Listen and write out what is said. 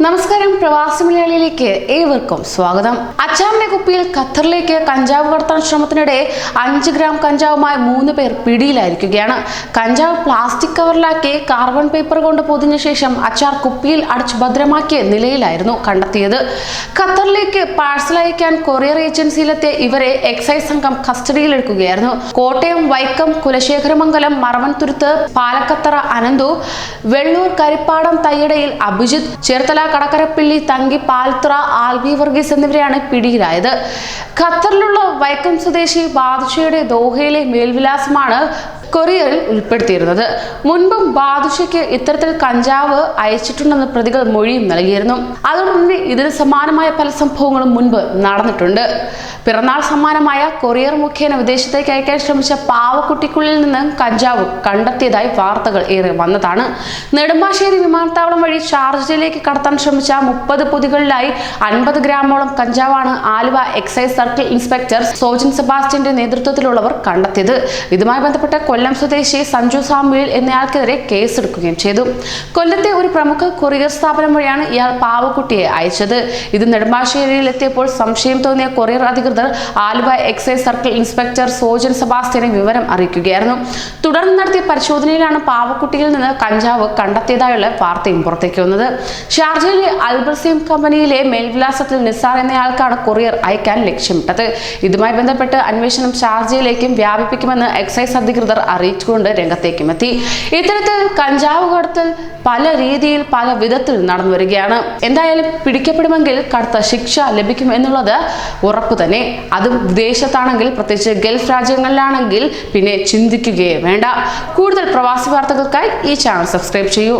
നമസ്കാരം, പ്രവാസി മലയാളിയിലേക്ക് ഏവർക്കും സ്വാഗതം. അച്ചാറിന്റെ കുപ്പിയിൽ ഖത്തറിലേക്ക് കഞ്ചാവ് കടത്താൻ ശ്രമത്തിനിടെ 5 ഗ്രാം കഞ്ചാവുമായി 3 പേർ പിടിയിലായിരിക്കുകയാണ്. കഞ്ചാവ് പ്ലാസ്റ്റിക് കവറിലാക്കി കാർബൺ പേപ്പർ കൊണ്ട് പൊതിഞ്ഞ ശേഷം അച്ചാർ കുപ്പിയിൽ അടച്ചു ഭദ്രമാക്കിയ നിലയിലായിരുന്നു കണ്ടെത്തിയത്. ഖത്തറിലേക്ക് പാഴ്സൽ അയക്കാൻ കൊറിയർ ഏജൻസിയിലെത്തിയ ഇവരെ എക്സൈസ് സംഘം കസ്റ്റഡിയിലെടുക്കുകയായിരുന്നു. കോട്ടയം വൈക്കം കുലശേഖരമംഗലം മറവൻതുരുത്ത് പാലക്കത്തറ അനന്തു, വെള്ളൂർ കരിപ്പാടം തയ്യടയിൽ അഭിജിത്ത്, ചേർത്തല കടക്കരപ്പള്ളി തങ്കി പാൽത്തുറ ആൽബി വർഗീസ് എന്നിവരെയാണ് പിടിയിലായത്. ഖത്തറിലുള്ള വൈക്കം സ്വദേശി ബാദുഷയുടെ ദോഹയിലെ മേൽവിലാസമാണ് കൊറിയറിൽ ഉൾപ്പെടുത്തിയിരുന്നത്. മുൻപും ബാദുഷയ്ക്ക് ഇത്തരത്തിൽ കഞ്ചാവ് അയച്ചിട്ടുണ്ടെന്ന് പ്രതികൾ മൊഴിയും നൽകിയിരുന്നു. അതോടൊപ്പം ഇതിന് സമാനമായ പല സംഭവങ്ങളും മുൻപ് നടന്നിട്ടുണ്ട്. പിറന്നാൾ സമ്മാനമായ കൊറിയർ മുഖേന വിദേശത്തേക്ക് അയക്കാൻ ശ്രമിച്ച പാവക്കുട്ടിക്കുള്ളിൽ നിന്ന് കഞ്ചാവ് കണ്ടെത്തിയതായി വാർത്തകൾ ഏറെ വന്നതാണ്. നെടുമ്പാശ്ശേരി വിമാനത്താവളം വഴി ഷാർജയിലേക്ക് കടത്താൻ ശ്രമിച്ച 30 പൊതികളിലായി 50 ഗ്രാമോളം കഞ്ചാവാണ് Aluva excise circle inspector Sojan സെബാസ്റ്റ്യന്റെ നേതൃത്വത്തിലുള്ളവർ കണ്ടെത്തിയത്. ഇതുമായി ബന്ധപ്പെട്ട കൊല്ലം സ്വദേശി സഞ്ജു സാമുവേൽ എന്നയാൾക്കെതിരെ കേസെടുക്കുകയും ചെയ്തു. കൊല്ലത്തെ ഒരു പ്രമുഖ കൊറിയർ സ്ഥാപനം വഴിയാണ് ഇയാൾ പാവക്കുട്ടിയെ അയച്ചത്. ഇത് നെടുമ്പാശ്ശേരിയിൽ എത്തിയപ്പോൾ സംശയം തോന്നിയ കൊറിയർ അധികൃതർ Aluva excise circle inspector Sojan സെബാസ്റ്റ്യനെ വിവരം അറിയിക്കുകയായിരുന്നു. തുടർന്ന് നടത്തിയ പരിശോധനയിലാണ് പാവക്കുട്ടിയിൽ നിന്ന് കഞ്ചാവ് കണ്ടെത്തിയതായുള്ള വാർത്തയും പുറത്തേക്ക് വന്നത്. ഷാർജയിലെ അൽബർസീം കമ്പനിയിലെ മേൽവിലാസത്തിൽ നിസാർ എന്നയാൾക്കാണ് കൊറിയർ അയക്കാൻ ലക്ഷ്യമിട്ടത്. ഇതുമായി ബന്ധപ്പെട്ട് അന്വേഷണം ഷാർജയിലേക്കും വ്യാപിപ്പിക്കുമെന്ന് എക്സൈസ് അധികൃതർ അറിയിച്ചുകൊണ്ട് രംഗത്തേക്കും എത്തി. ഇത്തരത്തിൽ കഞ്ചാവ് കടത്തൽ പല രീതിയിൽ പല വിധത്തിൽ നടന്നു വരികയാണ്. എന്തായാലും പിടിക്കപ്പെടുമെങ്കിൽ കടുത്ത ശിക്ഷ ലഭിക്കും എന്നുള്ളത് ഉറപ്പ് തന്നെ. അതും വിദേശത്താണെങ്കിൽ, പ്രത്യേകിച്ച് ഗൾഫ് രാജ്യങ്ങളിലാണെങ്കിൽ പിന്നെ ചിന്തിക്കുകയേ വേണ്ട. കൂടുതൽ പ്രവാസി വാർത്തകൾക്കായി ഈ ചാനൽ സബ്സ്ക്രൈബ് ചെയ്യൂ.